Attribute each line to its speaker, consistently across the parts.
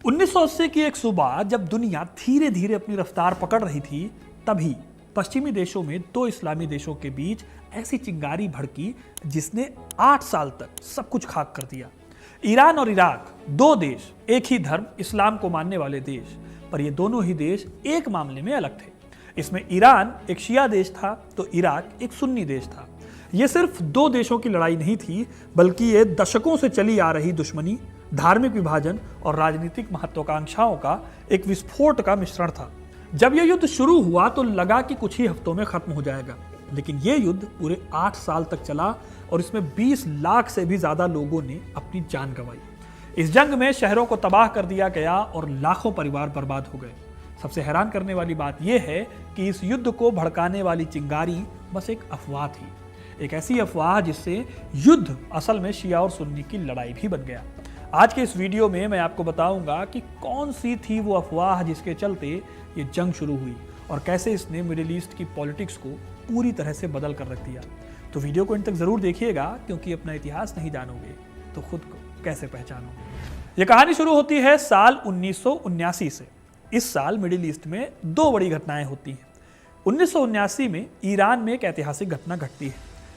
Speaker 1: 1980 की एक सुबह जब दुनिया धीरे धीरे अपनी रफ्तार पकड़ रही थी, तभी पश्चिमी देशों में दो इस्लामी देशों के बीच ऐसी चिंगारी भड़की जिसने 8 साल तक सब कुछ खाक कर दिया। ईरान और इराक, दो देश, एक ही धर्म इस्लाम को मानने वाले देश, पर ये दोनों ही देश एक मामले में अलग थे। इसमें ईरान एक शिया देश था तो इराक एक सुन्नी देश था। ये सिर्फ दो देशों की लड़ाई नहीं थी, बल्कि ये दशकों से चली आ रही दुश्मनी, धार्मिक विभाजन और राजनीतिक महत्वाकांक्षाओं का एक विस्फोट का मिश्रण था। जब यह युद्ध शुरू हुआ तो लगा कि कुछ ही हफ्तों में खत्म हो जाएगा, लेकिन यह युद्ध पूरे 8 साल तक चला और इसमें 20 लाख से भी ज्यादा लोगों ने अपनी जान गंवाई। इस जंग में शहरों को तबाह कर दिया गया और लाखों परिवार बर्बाद हो गए। सबसे हैरान करने वाली बात यह है कि इस युद्ध को भड़काने वाली चिंगारी बस एक अफवाह थी, एक ऐसी अफवाह जिससे युद्ध असल में शिया और सुन्नी की लड़ाई भी बन गया। आज के इस वीडियो में मैं आपको बताऊंगा कि कौन सी थी वो अफवाह जिसके चलते ये जंग शुरू हुई और कैसे इसने मिडिल ईस्ट की पॉलिटिक्स को पूरी तरह से बदल कर रख दिया। तो वीडियो को इन तक जरूर देखिएगा, क्योंकि अपना इतिहास नहीं जानोगे तो खुद को कैसे पहचानोगे। ये कहानी शुरू होती है साल 1979 से। इस साल मिडिल ईस्ट में दो बड़ी घटनाएं होती हैं। 1979 में ईरान में एक ऐतिहासिक घटना घटती है।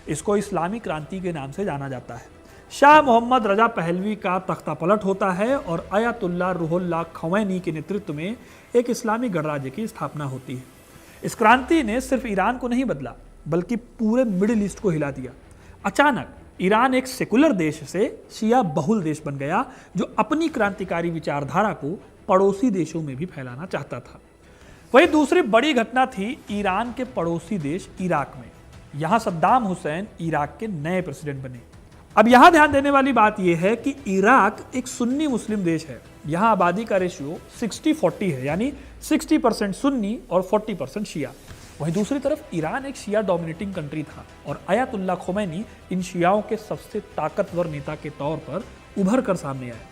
Speaker 1: इसको इस्लामी क्रांति के नाम से जाना जाता है। शाह मोहम्मद रजा पहलवी का तख्ता पलट होता है और अयतुल्ला रूहुल्लाह खमैनी के नेतृत्व में एक इस्लामी गणराज्य की स्थापना होती है। इस क्रांति ने सिर्फ ईरान को नहीं बदला, बल्कि पूरे मिडिल ईस्ट को हिला दिया। अचानक ईरान एक सेकुलर देश से शिया बहुल देश बन गया, जो अपनी क्रांतिकारी विचारधारा को पड़ोसी देशों में भी फैलाना चाहता था। वही दूसरी बड़ी घटना थी ईरान के पड़ोसी देश इराक में। यहां सद्दाम हुसैन इराक के नए प्रेसिडेंट बने। अब यहां ध्यान देने वाली बात यह है कि इराक एक सुन्नी मुस्लिम देश है। यहां आबादी का रेशियो 60-40 है, यानी 60% सुन्नी और 40% शिया। वहीं दूसरी तरफ ईरान एक शिया डोमिनेटिंग कंट्री था और अयतुल्ला खमैनी इन शियाओं के सबसे ताकतवर नेता के तौर पर उभर कर सामने आए।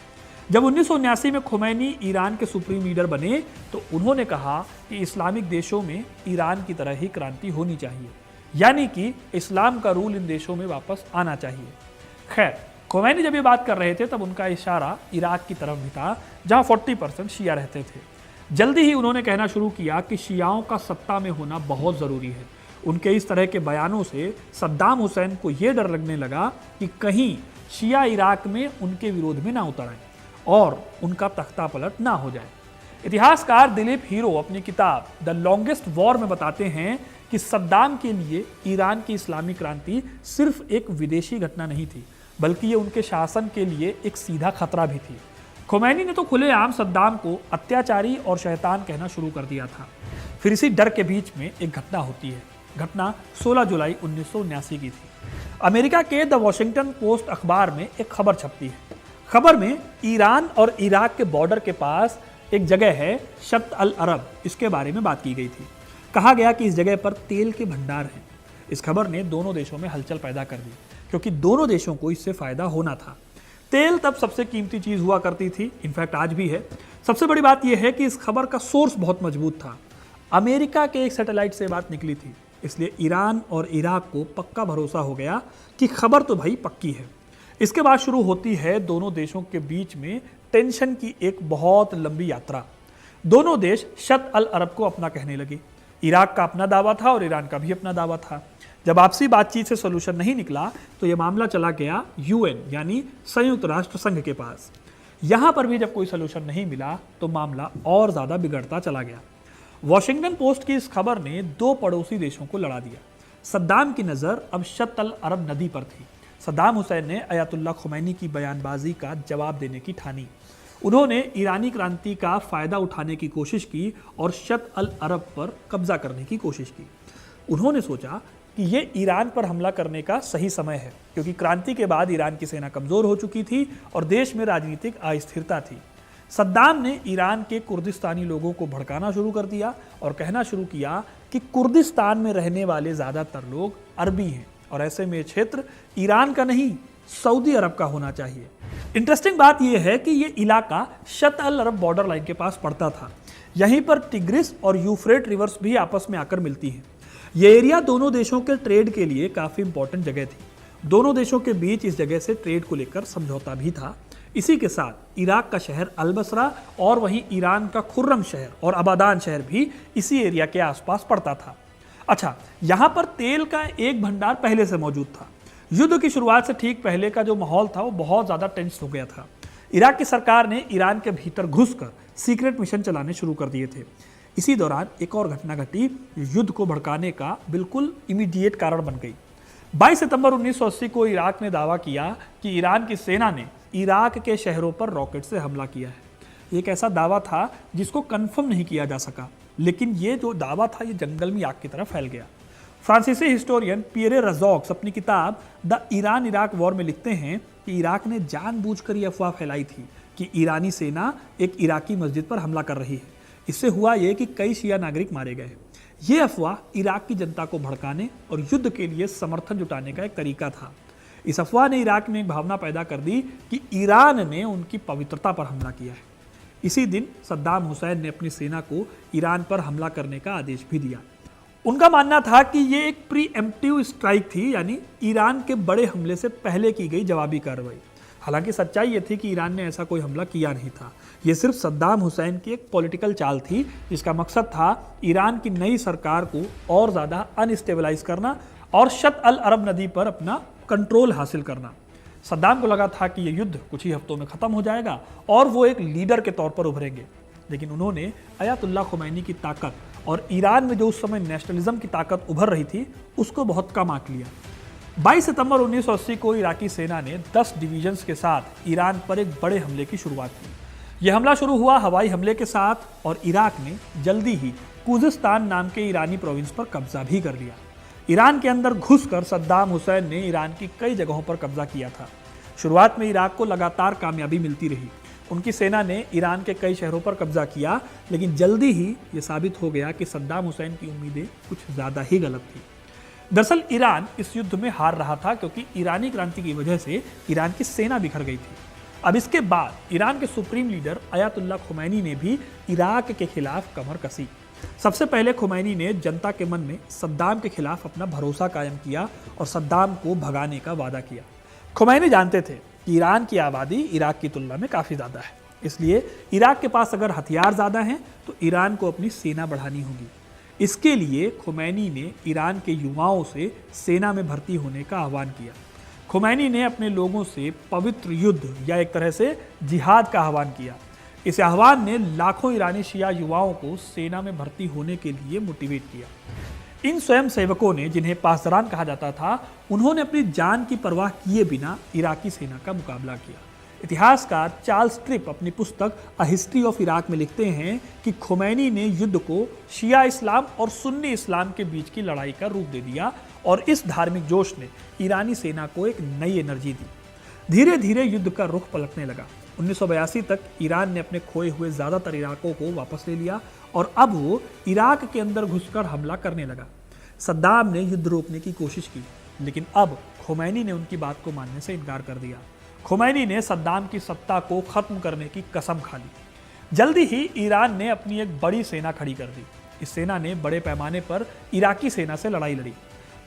Speaker 1: जब 1979 में खमैनी ईरान के सुप्रीम लीडर बने तो उन्होंने कहा कि इस्लामिक देशों में ईरान की तरह ही क्रांति होनी चाहिए, यानी कि इस्लाम का रूल इन देशों में वापस आना चाहिए। खैर, खमैनी जब ये बात कर रहे थे तब उनका इशारा इराक की तरफ भी था, जहां 40% शिया रहते थे। जल्दी ही उन्होंने कहना शुरू किया कि शियाओं का सत्ता में होना बहुत ज़रूरी है। उनके इस तरह के बयानों से सद्दाम हुसैन को यह डर लगने लगा कि कहीं शिया इराक में उनके विरोध में ना उतर आए और उनका तख्ता पलट ना हो जाए। इतिहासकार दिलीप हीरो अपनी किताब द लॉन्गेस्ट वॉर में बताते हैं कि सद्दाम के लिए ईरान की इस्लामी क्रांति सिर्फ एक विदेशी घटना नहीं थी, बल्कि ये उनके शासन के लिए एक सीधा खतरा भी थी। खमैनी ने तो खुलेआम सद्दाम को अत्याचारी और शैतान कहना शुरू कर दिया था। फिर इसी डर के बीच में एक घटना होती है। घटना 16 जुलाई 1979 की थी। अमेरिका के द वॉशिंगटन पोस्ट अखबार में एक खबर छपती है। खबर में ईरान और इराक के बॉर्डर के पास एक जगह है शत अल अरब, इसके बारे में बात की गई थी। कहा गया कि इस जगह पर तेल के भंडार हैं। इस खबर ने दोनों देशों में हलचल पैदा कर दी, क्योंकि दोनों देशों को इससे फायदा होना था। तेल तब सबसे कीमती चीज हुआ करती थी, इनफैक्ट आज भी है। सबसे बड़ी बात यह है कि इस खबर का सोर्स बहुत मजबूत था। अमेरिका के एक सैटेलाइट से बात निकली थी, इसलिए ईरान और इराक को पक्का भरोसा हो गया कि खबर तो भाई पक्की है। इसके बाद शुरू होती है दोनों देशों के बीच में टेंशन की एक बहुत लंबी यात्रा। दोनों देश शत अल अरब को अपना कहने लगे। इराक का अपना दावा था और ईरान का भी अपना दावा था। जब आपसी बातचीत से सोल्यूशन नहीं निकला तो यह मामला चला गया यूएन, यानी संयुक्त राष्ट्र संघ के पास। यहां पर भी जब कोई सोल्यूशन नहीं मिला तो मामला और ज्यादा बिगड़ता चला गया। वॉशिंगटन पोस्ट की इस खबर ने दो पड़ोसी देशों को लड़ा दिया। सद्दाम की नजर अब शत अल अरब नदी पर थी। सद्दाम हुसैन ने अयतुल्ला खमैनी की बयानबाजी का जवाब देने की ठानी। उन्होंने ईरानी क्रांति का फायदा उठाने की कोशिश की और शत अल अरब पर कब्जा करने की कोशिश की। उन्होंने सोचा कि ये ईरान पर हमला करने का सही समय है, क्योंकि क्रांति के बाद ईरान की सेना कमजोर हो चुकी थी और देश में राजनीतिक अस्थिरता थी। सद्दाम ने ईरान के कुर्दिस्तानी लोगों को भड़काना शुरू कर दिया और कहना शुरू किया कि कुर्दिस्तान में रहने वाले ज्यादातर लोग अरबी हैं और ऐसे में क्षेत्र ईरान का नहीं, सऊदी अरब का होना चाहिए। इंटरेस्टिंग बात यह है कि यह इलाका शत अल अरब बॉर्डर लाइन के पास पड़ता था। यहीं पर टिग्रिस और यूफ्रेट रिवर्स भी आपस में आकर मिलती हैं। यह एरिया दोनों देशों के ट्रेड के लिए काफी इंपॉर्टेंट जगह थी। दोनों देशों के बीच इस जगह से ट्रेड को लेकर समझौता भी था। इसी के साथ इराक का शहर अल बसरा और वहीं ईरान का खुर्रम शहर और अबादान शहर भी इसी एरिया के आसपास पड़ता था। अच्छा, यहाँ पर तेल का एक भंडार पहले से मौजूद था। युद्ध की शुरुआत से ठीक पहले का जो माहौल था वो बहुत ज़्यादा टेंस हो गया था। इराक की सरकार ने ईरान के भीतर घुसकर सीक्रेट मिशन चलाने शुरू कर दिए थे। इसी दौरान एक और घटना घटी जो युद्ध को भड़काने का बिल्कुल इमीडिएट कारण बन गई। 22 सितंबर 1980 को इराक ने दावा किया कि ईरान की सेना ने इराक के शहरों पर रॉकेट से हमला किया है। एक ऐसा दावा था जिसको कंफर्म नहीं किया जा सका, लेकिन ये जो दावा था ये जंगल में आग की तरह फैल गया। फ्रांसीसी हिस्टोरियन पियरे रज़ौक्स अपनी किताब द ईरान इराक वॉर में लिखते हैं कि इराक ने जानबूझकर यह अफवाह फैलाई थी कि ईरानी सेना एक इराकी मस्जिद पर हमला कर रही है। इससे हुआ यह कि कई शिया नागरिक मारे गए। ये अफवाह इराक की जनता को भड़काने और युद्ध के लिए समर्थन जुटाने का एक तरीका था। इस अफवाह ने इराक में एक भावना पैदा कर दी कि ईरान ने उनकी पवित्रता पर हमला किया है। इसी दिन सद्दाम हुसैन ने अपनी सेना को ईरान पर हमला करने का आदेश भी दिया। उनका मानना था कि ये एक प्रीएम्प्टिव स्ट्राइक थी, यानी ईरान के बड़े हमले से पहले की गई जवाबी कार्रवाई। हालांकि सच्चाई ये थी कि ईरान ने ऐसा कोई हमला किया नहीं था। ये सिर्फ सद्दाम हुसैन की एक पॉलिटिकल चाल थी जिसका मकसद था ईरान की नई सरकार को और ज़्यादा अनस्टेबलाइज करना और शत अल अरब नदी पर अपना कंट्रोल हासिल करना। सद्दाम को लगा था कि ये युद्ध कुछ ही हफ्तों में ख़त्म हो जाएगा और वो एक लीडर के तौर पर उभरेंगे, लेकिन उन्होंने अयातुल्लाह खुमैनी की ताकत और ईरान में जो उस समय नेशनलिज्म की ताकत उभर रही थी उसको बहुत कम आंक लिया। 22 सितंबर 1980 को इराकी सेना ने 10 डिवीजन्स के साथ ईरान पर एक बड़े हमले की शुरुआत की। यह हमला शुरू हुआ हवाई हमले के साथ और इराक ने जल्दी ही खुजिस्तान नाम के ईरानी प्रोविंस पर कब्जा भी कर लिया। ईरान के अंदर घुसकर सद्दाम हुसैन ने ईरान की कई जगहों पर कब्जा किया था। शुरुआत में इराक को लगातार कामयाबी मिलती रही। उनकी सेना ने ईरान के कई शहरों पर कब्जा किया, लेकिन जल्दी ही ये साबित हो गया कि सद्दाम हुसैन की उम्मीदें कुछ ज़्यादा ही गलत थी। दरअसल ईरान इस युद्ध में हार रहा था क्योंकि ईरानी क्रांति की वजह से ईरान की सेना बिखर गई थी। अब इसके बाद ईरान के सुप्रीम लीडर अयातुल्लाह खुमैनी ने भी इराक के खिलाफ कमर कसी। सबसे पहले खुमैनी ने जनता के मन में सद्दाम के खिलाफ अपना भरोसा कायम किया और सद्दाम को भगाने का वादा किया। खुमैनी जानते थे कि ईरान की आबादी इराक की तुलना में काफ़ी ज़्यादा है, इसलिए इराक के पास अगर हथियार ज़्यादा हैं तो ईरान को अपनी सेना बढ़ानी होगी। इसके लिए खुमैनी ने ईरान के युवाओं से सेना में भर्ती होने का आह्वान किया। खुमैनी ने अपने लोगों से पवित्र युद्ध या एक तरह से जिहाद का आह्वान किया। इस आह्वान ने लाखों ईरानी शिया युवाओं को सेना में भर्ती होने के लिए मोटिवेट किया। इन स्वयं सेवकों ने, जिन्हें पासदारान कहा जाता था, उन्होंने अपनी जान की परवाह किए बिना इराकी सेना का मुकाबला किया। इतिहासकार चार्ल्स ट्रिप अपनी पुस्तक अ हिस्ट्री ऑफ इराक में लिखते हैं कि खुमैनी ने युद्ध को शिया इस्लाम और सुन्नी इस्लाम के बीच की लड़ाई का रूप दे दिया और इस धार्मिक जोश ने ईरानी सेना को एक नई एनर्जी दी। धीरे धीरे युद्ध का रुख पलटने लगा। 1982 तक ईरान ने अपने खोए हुए ज़्यादातर इलाकों को वापस ले लिया और अब वो इराक के अंदर घुसकर हमला करने लगा। सद्दाम ने युद्ध रोकने की कोशिश की, लेकिन अब खुमैनी ने उनकी बात को मानने से इनकार कर दिया। खुमैनी ने सद्दाम की सत्ता को खत्म करने की कसम खा ली। जल्दी ही ईरान ने अपनी एक बड़ी सेना खड़ी कर दी। इस सेना ने बड़े पैमाने पर इराकी सेना से लड़ाई लड़ी।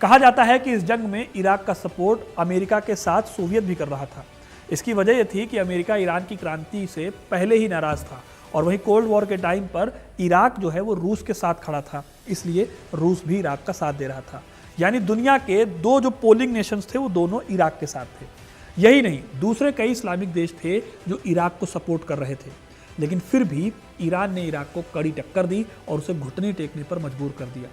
Speaker 1: कहा जाता है कि इस जंग में इराक का सपोर्ट अमेरिका के साथ सोवियत भी कर रहा था। इसकी वजह यह थी कि अमेरिका ईरान की क्रांति से पहले ही नाराज था और वहीं कोल्ड वॉर के टाइम पर इराक जो है वो रूस के साथ खड़ा था, इसलिए रूस भी इराक का साथ दे रहा था। यानी दुनिया के दो जो पोलिंग नेशंस थे वो दोनों इराक के साथ थे। यही नहीं, दूसरे कई इस्लामिक देश थे जो इराक को सपोर्ट कर रहे थे, लेकिन फिर भी ईरान ने इराक को कड़ी टक्कर दी और उसे घुटने टेकने पर मजबूर कर दिया।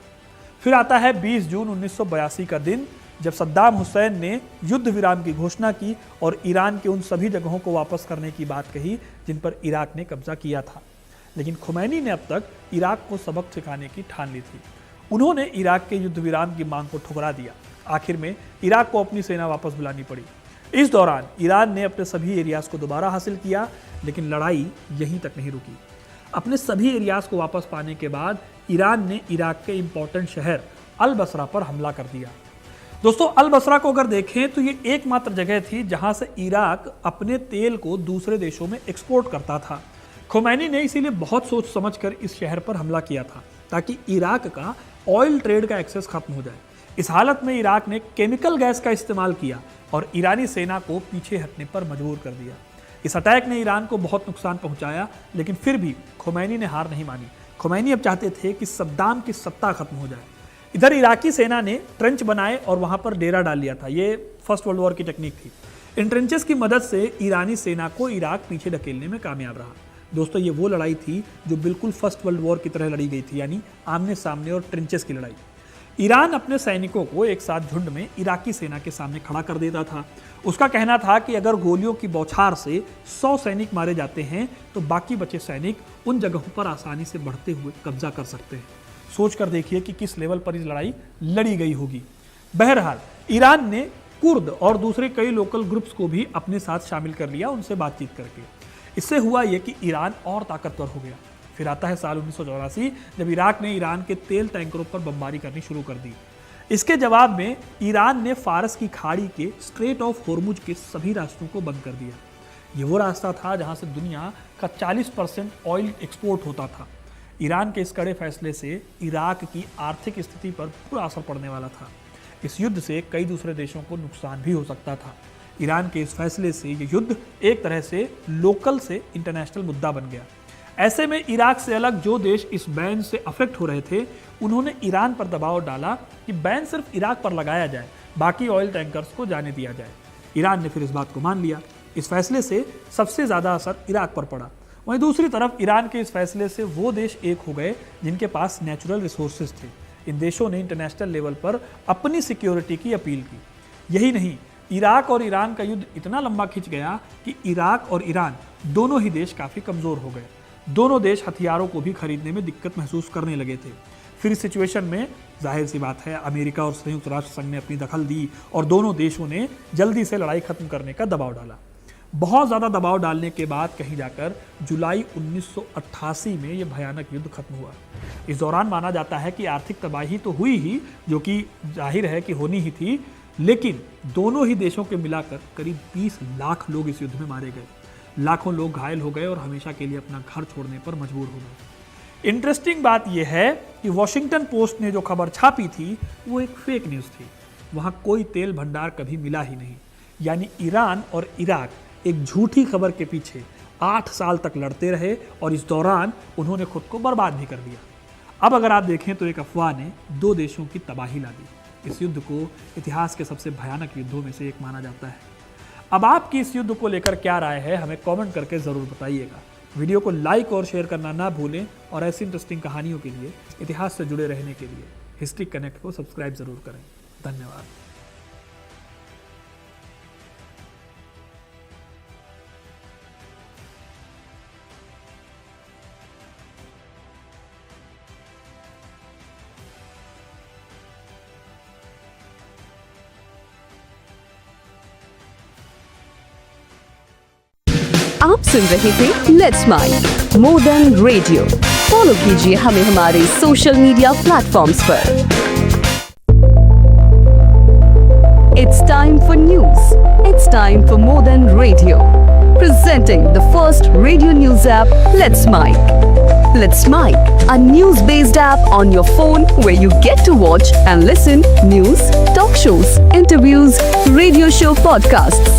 Speaker 1: फिर आता है 20 जून 1982 का दिन, जब सद्दाम हुसैन ने युद्ध विराम की घोषणा की और ईरान के उन सभी जगहों को वापस करने की बात कही जिन पर इराक ने कब्जा किया था। लेकिन खुमैनी ने अब तक इराक को सबक सिखाने की ठान ली थी। उन्होंने इराक के युद्ध विराम की मांग को ठुकरा दिया। आखिर में इराक को अपनी सेना वापस बुलानी पड़ी। इस दौरान ईरान ने अपने सभी एरियाज को दोबारा हासिल किया, लेकिन लड़ाई यहीं तक नहीं रुकी। अपने सभी एरियाज को वापस पाने के बाद ईरान ने इराक के इंपॉर्टेंट शहर अल बसरा पर हमला कर दिया। दोस्तों, अल बसरा को अगर देखें तो ये एकमात्र जगह थी जहां से इराक अपने तेल को दूसरे देशों में एक्सपोर्ट करता था। खुमैनी ने इसीलिए बहुत सोच समझकर इस शहर पर हमला किया था ताकि इराक का ऑयल ट्रेड का एक्सेस खत्म हो जाए। इस हालत में इराक ने केमिकल गैस का इस्तेमाल किया और ईरानी सेना को पीछे हटने पर मजबूर कर दिया। इस अटैक ने ईरान को बहुत नुकसान पहुंचाया, लेकिन फिर भी खुमैनी ने हार नहीं मानी। खुमैनी अब चाहते थे कि सद्दाम की सत्ता खत्म हो जाए। इधर इराकी सेना ने ट्रेंच बनाए और वहां पर डेरा डाल लिया था। ये फर्स्ट वर्ल्ड वॉर की टेक्निक थी। इन ट्रेंचेस की मदद से ईरानी सेना को इराक पीछे ढकेलने में कामयाब रहा। दोस्तों, ये वो लड़ाई थी जो बिल्कुल फर्स्ट वर्ल्ड वॉर की तरह लड़ी गई थी, यानी आमने सामने और ट्रेंचेस की लड़ाई। ईरान अपने सैनिकों को एक साथ झुंड में इराकी सेना के सामने खड़ा कर देता था। उसका कहना था कि अगर गोलियों की बौछार से 100 सैनिक मारे जाते हैं तो बाकी बचे सैनिक उन जगहों पर आसानी से बढ़ते हुए कब्जा कर सकते हैं। सोच कर देखिए कि किस लेवल पर इस लड़ाई लड़ी गई होगी। बहरहाल, ईरान ने कुर्द और दूसरे कई लोकल ग्रुप्स को भी अपने साथ शामिल कर लिया, उनसे बातचीत करके। इससे हुआ यह कि ईरान और ताकतवर हो गया। फिर आता है साल 1984, जब इराक ने ईरान के तेल टैंकरों पर बमबारी करनी शुरू कर दी। इसके जवाब में ईरान ने फारस की खाड़ी के स्ट्रेट ऑफ होर्मुज के सभी रास्तों को बंद कर दिया। ये वो रास्ता था जहां से दुनिया का 40% ऑयल एक्सपोर्ट होता था। ईरान के इस कड़े फैसले से इराक की आर्थिक स्थिति पर बुरा असर पड़ने वाला था। इस युद्ध से कई दूसरे देशों को नुकसान भी हो सकता था। ईरान के इस फैसले से ये युद्ध एक तरह से लोकल से इंटरनेशनल मुद्दा बन गया। ऐसे में इराक से अलग जो देश इस बैन से अफेक्ट हो रहे थे, उन्होंने ईरान पर दबाव डाला कि बैन सिर्फ इराक पर लगाया जाए, बाकी ऑयल टैंकर्स को जाने दिया जाए। ईरान ने फिर इस बात को मान लिया। इस फैसले से सबसे ज़्यादा असर इराक पर पड़ा। वहीं दूसरी तरफ ईरान के इस फैसले से वो देश एक हो गए जिनके पास नेचुरल रिसोर्सेज थे। इन देशों ने इंटरनेशनल लेवल पर अपनी सिक्योरिटी की अपील की। यही नहीं, इराक और ईरान का युद्ध इतना लंबा खिंच गया कि इराक और ईरान दोनों ही देश काफ़ी कमज़ोर हो गए। दोनों देश हथियारों को भी खरीदने में दिक्कत महसूस करने लगे थे। फिर इस सिचुएशन में जाहिर सी बात है, अमेरिका और संयुक्त राष्ट्र संघ ने अपनी दखल दी और दोनों देशों ने जल्दी से लड़ाई खत्म करने का दबाव डाला। बहुत ज़्यादा दबाव डालने के बाद कहीं जाकर जुलाई 1988 में ये भयानक युद्ध खत्म हुआ। इस दौरान माना जाता है कि आर्थिक तबाही तो हुई ही, जो कि जाहिर है कि होनी ही थी, लेकिन दोनों ही देशों के मिलाकर करीब 20 लाख लोग इस युद्ध में मारे गए। लाखों लोग घायल हो गए और हमेशा के लिए अपना घर छोड़ने पर मजबूर हो गए। इंटरेस्टिंग बात यह है कि वॉशिंगटन पोस्ट ने जो खबर छापी थी वो एक फेक न्यूज़ थी। वहाँ कोई तेल भंडार कभी मिला ही नहीं। यानी ईरान और इराक एक झूठी खबर के पीछे 8 साल तक लड़ते रहे और इस दौरान उन्होंने खुद को बर्बाद भी कर दिया। अब अगर आप देखें तो एक अफवाह ने दो देशों की तबाही ला दी। इस युद्ध को इतिहास के सबसे भयानक युद्धों में से एक माना जाता है। अब आपकी इस युद्ध को लेकर क्या राय है, हमें कमेंट करके ज़रूर बताइएगा। वीडियो को लाइक और शेयर करना ना भूलें और ऐसी इंटरेस्टिंग कहानियों के लिए, इतिहास से जुड़े रहने के लिए हिस्ट्री कनेक्ट को सब्सक्राइब ज़रूर करें। धन्यवाद।
Speaker 2: आप सुन रहे थे let's mic more than radio. Follow कीजिए हमें हमारे सोशल मीडिया प्लेटफॉर्म्स पर। It's time for news. It's time for more than radio. Presenting the first radio news app, Let's Mic. Let's Mic, a news-based app on your phone where you get to watch and listen news, talk shows, interviews, radio show podcasts.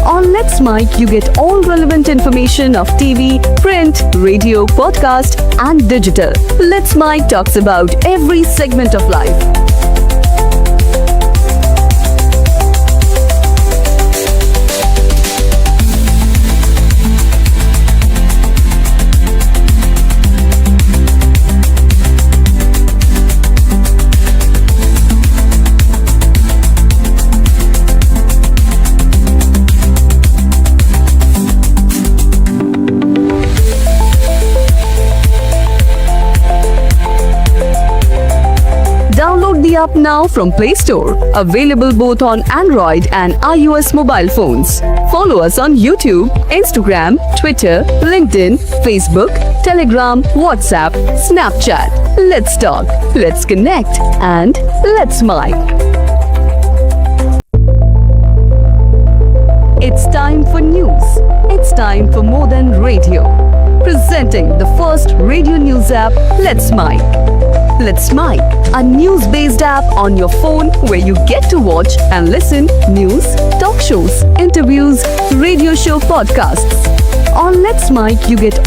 Speaker 2: On Let's Mic, you get all relevant information of TV, print, radio, podcast, and digital. Let's Mic talks about every segment of life. Download the app now from Play Store. Available both on Android and iOS mobile phones. Follow us on YouTube, Instagram, Twitter, LinkedIn, Facebook, Telegram, WhatsApp, Snapchat. Let's talk, let's connect, and let's mic. It's time for news. It's time for more than radio. Presenting the first radio news app, Let's Mic. Let's Mic, a news-based app on your phone where you get to watch and listen news, talk shows, interviews, radio show podcasts. On Let's Mic, you get